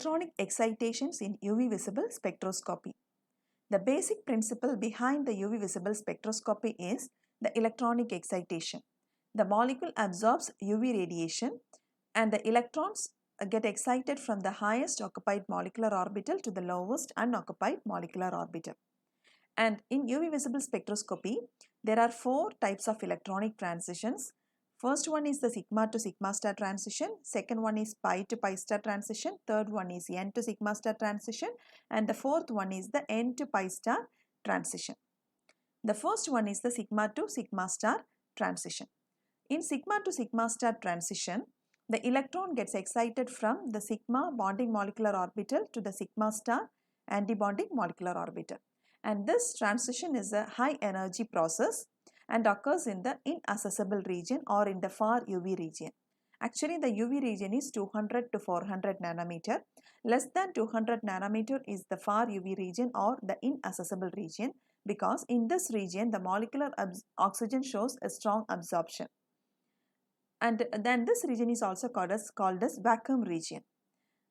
Electronic excitations in UV visible spectroscopy. The basic principle behind the UV visible spectroscopy is the electronic excitation. The molecule absorbs UV radiation and the electrons get excited from the highest occupied molecular orbital to the lowest unoccupied molecular orbital. And in UV visible spectroscopy, there are 4 types of electronic transitions. First one is the sigma to sigma star transition, second one is pi to pi star transition, third one is n to sigma star transition, and the fourth one is the n to pi star transition. The first one is the sigma to sigma star transition. In sigma to sigma star transition, the electron gets excited from the sigma bonding molecular orbital to the sigma star antibonding molecular orbital. And this transition is a high energy process and occurs in the inaccessible region or in the far UV region. Actually, the UV region is 200 to 400 nanometer. Less than 200 nanometer is the far UV region or the inaccessible region, because in this region the molecular oxygen shows a strong absorption. And then this region is also called as vacuum region.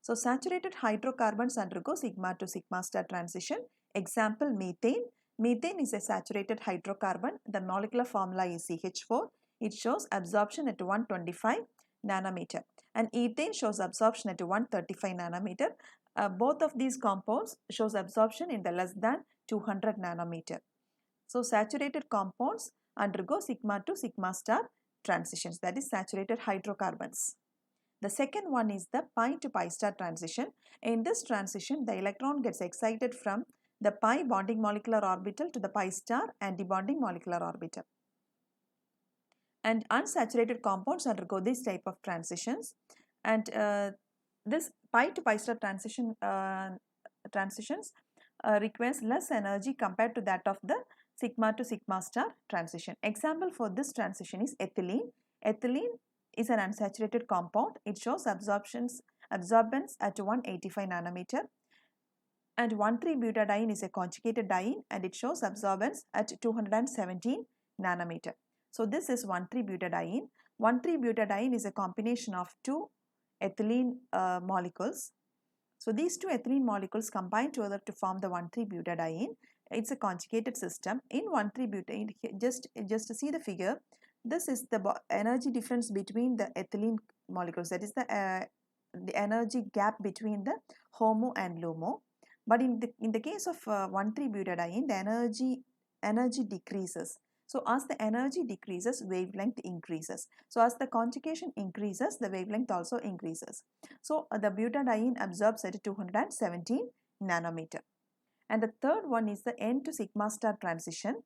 So saturated hydrocarbons undergo sigma to sigma star transition. Example, methane. Methane is a saturated hydrocarbon. The molecular formula is CH4. It shows absorption at 125 nanometer. And ethane shows absorption at 135 nanometer. Both of these compounds shows absorption in the less than 200 nanometer. So saturated compounds undergo sigma to sigma star transitions, that is saturated hydrocarbons. The second one is the pi to pi star transition. In this transition, the electron gets excited from the pi bonding molecular orbital to the pi star antibonding molecular orbital. And unsaturated compounds undergo this type of transitions. And this pi to pi star transitions requires less energy compared to that of the sigma to sigma star transition. Example for this transition is ethylene. Ethylene is an unsaturated compound. It shows absorbance at 185 nanometer. And 1,3-butadiene is a conjugated diene and it shows absorbance at 217 nanometer. So this is 1,3-butadiene. 1,3-butadiene is a combination of 2 ethylene molecules. So these 2 ethylene molecules combine together to form the 1,3-butadiene. It's a conjugated system. In 1,3-butadiene, just to see the figure, this is the energy difference between the ethylene molecules. That is the energy gap between the HOMO and LUMO. But in the case of 1,3-butadiene, the energy decreases. So as the energy decreases, wavelength increases. So as the conjugation increases, the wavelength also increases. So the butadiene absorbs at 217 nanometer. And the third one is the n to sigma star transition.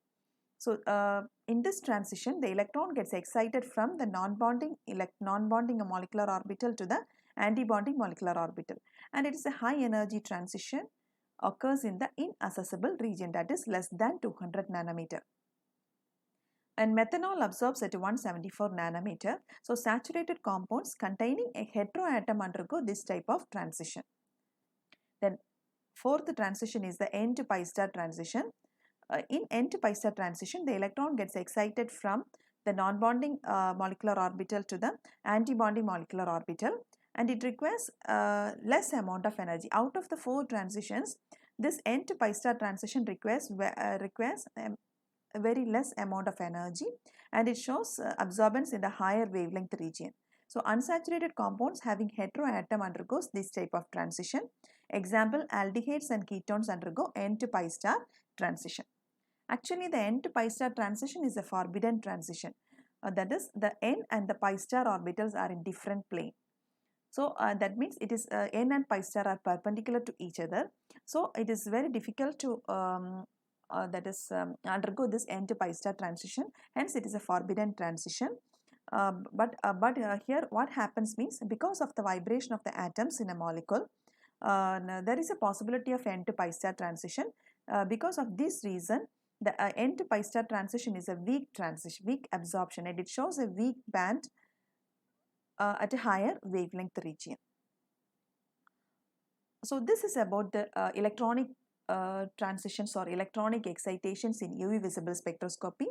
So in this transition, the electron gets excited from the non-bonding molecular orbital to the antibonding molecular orbital. And it is a high energy transition, occurs in the inaccessible region, that is less than 200 nanometer. And methanol absorbs at 174 nanometer. So saturated compounds containing a heteroatom undergo this type of transition. Then fourth transition is the n to pi star transition. In n to pi star transition, the electron gets excited from the non-bonding molecular orbital to the antibonding molecular orbital, and it requires less amount of energy. Out of the 4 transitions, this n to pi star transition requires a very less amount of energy, and it shows absorbance in the higher wavelength region. So unsaturated compounds having heteroatom undergoes this type of transition. Example, aldehydes and ketones undergo n to pi star transition. Actually, the n to pi star transition is a forbidden transition. That is, the n and the pi star orbitals are in different plane. So that means it is n and pi star are perpendicular to each other. So it is very difficult to undergo this n to pi star transition. Hence, it is a forbidden transition. But here what happens means, because of the vibration of the atoms in a molecule, there is a possibility of n to pi star transition. Because of this reason, the n to pi star transition is a weak transition, weak absorption, and it shows a weak band at a higher wavelength region. So this is about the electronic transitions or electronic excitations in UV visible spectroscopy.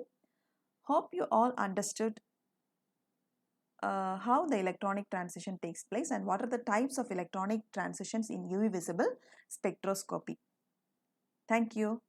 Hope you all understood how the electronic transition takes place and what are the types of electronic transitions in UV visible spectroscopy. Thank you.